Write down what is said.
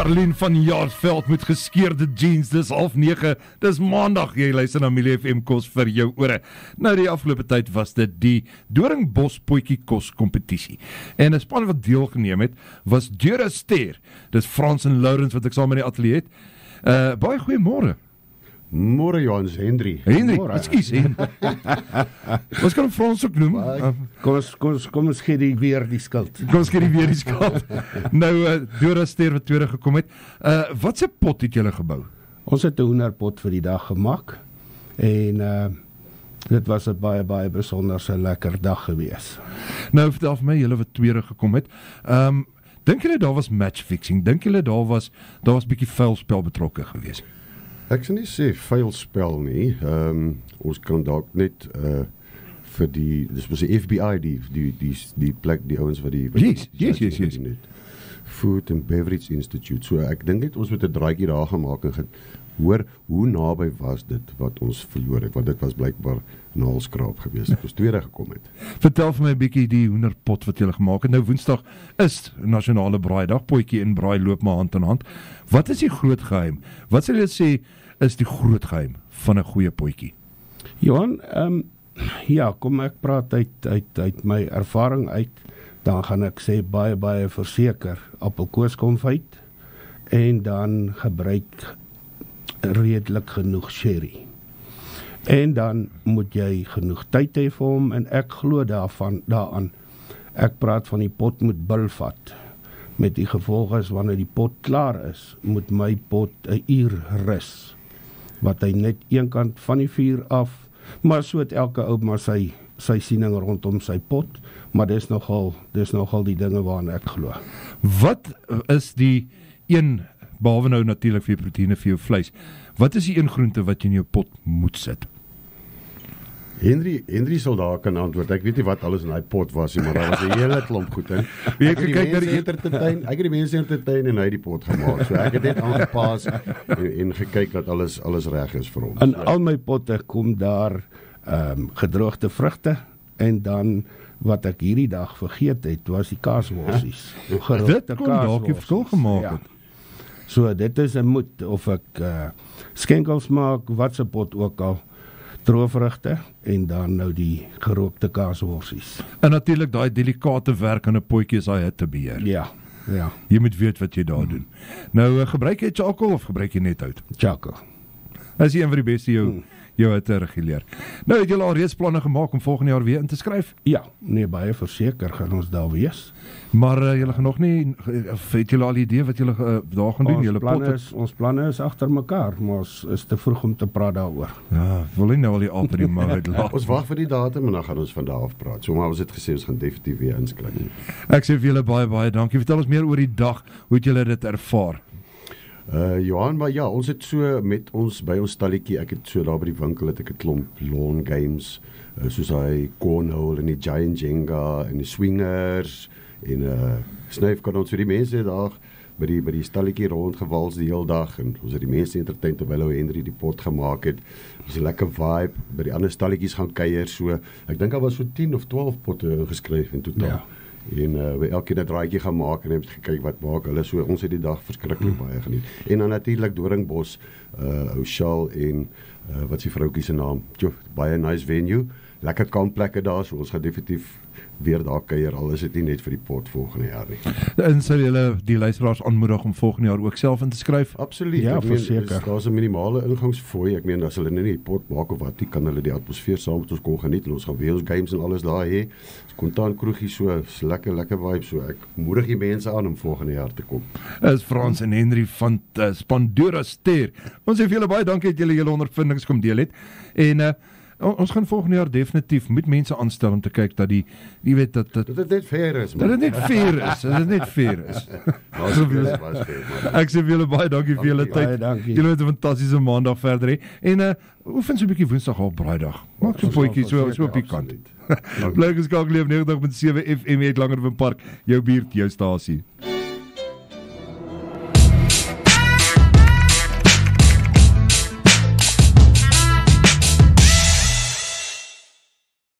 Caroline van Jaarsveld met geskeurde jeans, dis 8:30, dis maandag, jy luister na Amelie FM kos vir jou ore. Nou die afgelope tyd was dit die Doringbos potjie kos kompetisie. En 'n span wat deelgeneem het, was Deuraster. Dis Frans en Lourens wat ek saam in die ateljee het. Baie goeiemôre. Môre Johannes, Hendrie, ekskuus. Wat kan Frans ook noem? Kom ons gee die weer die skuld. Nou, Deuraster wat tweede gekom het. Wat se pot het julle gebou? Ons het 'n hoenderpot vir die dag gemaak. En dit was 'n baie besonderse lekker dag gewees. Nou, vertel vir my, julle wat tweede gekom het. Dink julle daar was matchfixing? Dink julle daar was bietjie vuilspel betrokke gewees? Ek sal nie sê vuil spel nie. Ons kan dalk net vir dis was die FBI die plek, die ouens wat die Yes. Food and Beverage Institute. So ek dink net ons moet 'n draaitjie daar gemaak en hoor hoe naby was dit wat ons verloor het, want dit was blykbaar naalskraap geweest. Dit was tweede gekom het. Vertel vir my 'n bietjie die hoenderpot wat julle gemaak het. Nou Woensdag is nasionale braaidag, potjie en braai loop maar hand in hand. Wat is die groot geheim? Wat sal julle sê is die groot geheim van 'n goeie potjie? Johan, kom ek praat uit my ervaring uit, dan gaan ek sê baie verseker appelkoeskonfyt en dan gebruik redelik genoeg sherry. En dan moet jy genoeg tyd hê vir hom en ek glo daaraan. Ek praat van die pot moet bil vat. Met die gevolg is wanneer die pot klaar is, moet my pot 'n uur rus. Wat hy net een kant van die vuur af, maar so het elke ou maar sy siening rondom sy pot, maar dis nogal die dinge waarna ek glo. Wat is die een, behalwe nou natuurlik vir jou proteïene, vir jou vleis, wat is die een groente wat jy in jou pot moet sit? Henry sal daar kan antwoord. Ek weet nie wat alles in daai pot was nie, maar daar was 'n hele klomp goed in. Ek het die mense entertain en hy die pot gemaak. So ek het net aangepas en gekyk dat alles reg is vir ons. In al my potte kom daar gedroogde vrugte en dan wat ek hierdie dag vergeet het, was die kaasworsies. Dit kon dalk 'n verskil gemaak het. So dit is 'n moet of ek skenkels maak, wat se pot ook al. Droëvrugte en dan nou die gerookte kaasworsies. En natuurlik daai delikate werk aan 'n potjie is daai hitte beheer. Ja. Jy moet weet wat jy daar doen. Nou, gebruik jy charcoal of gebruik jy net hout? Charcoal. Is een van die beste jou hitte reguleer. Nou, het julle al reeds planne gemaak om volgende jaar weer in te skryf? Ja, nee, baie verseker gaan ons daar wees. Maar julle gaan nog nie, het julle al idee wat julle daar gaan doen? Ons planne is agter mekaar, maar ons is te vroeg om te praat daaroor. Ja, wil nie nou al die aap in die mou uitlaat. Ons wag vir die datum en dan gaan ons van daar af praat. So maar ons het gesê ons gaan definitief weer inskryf. Ek sê vir julle baie dankie. Vertel ons meer oor die dag, hoe het julle dit ervaar? Johan, maar ja, ons het so met ons by ons stalletjie, ek het so daar by die winkel het ek 'n klomp lawn games, soos hy cornhole en die giant Jenga en die swingers en snyf kan ons vir die mense daar by die stalletjie rondgewals die hele dag en ons het die mense entertain terwyl ou Henry die pot gemaak het. Dis 'n lekker vibe, by die ander stalletjies gaan kuier so. Ek dink daar was so 10 of 12 potte ingeskryf in totaal. Ja. En we elkeen 'n draaitjie gaan maak en het gekyk wat maak hulle. So ons het die dag verskriklik baie geniet. En dan natuurlik Doringbos, ou Shaal en wat is die vroutjie se naam? Baie nice venue. Lekker kamplekke daar, so ons gaan definitief weer daar kuier, al is dit nie net vir die pot volgende jaar nie. En sal julle die luisteraars aanmoedig om volgende jaar ook self in te skryf? Absoluut. Ja, verseker. Daar's 'n minimale ingangsfooi. Ek meen as hulle nie die pot maak of wat nie, kan hulle die atmosfeer saam met ons kon geniet en ons gaan weer ons games en alles daar hê. Kontaan kroegie so, lekker vibe so. Ek moedig die mense aan om volgende jaar te kom. Is Frans en Henry van span Deuraster. Ons sê vir julle baie dankie dat julle julle ondervindings kom deel het. En ons gaan volgende jaar definitief met mense aanstel om te kyk dat jy weet dat dit net fair is. Dat dit net fair is. Ek sê vir julle baie dankie vir julle tyd. Julle het 'n fantastiese maandag verder hê. En oefen so 'n bietjie Woensdag op braaidag. Maak so 'n potjie so op die kant. Bly geskakel op 90.7 FM uit Langerwyn Park, jou buurt, jou stasie.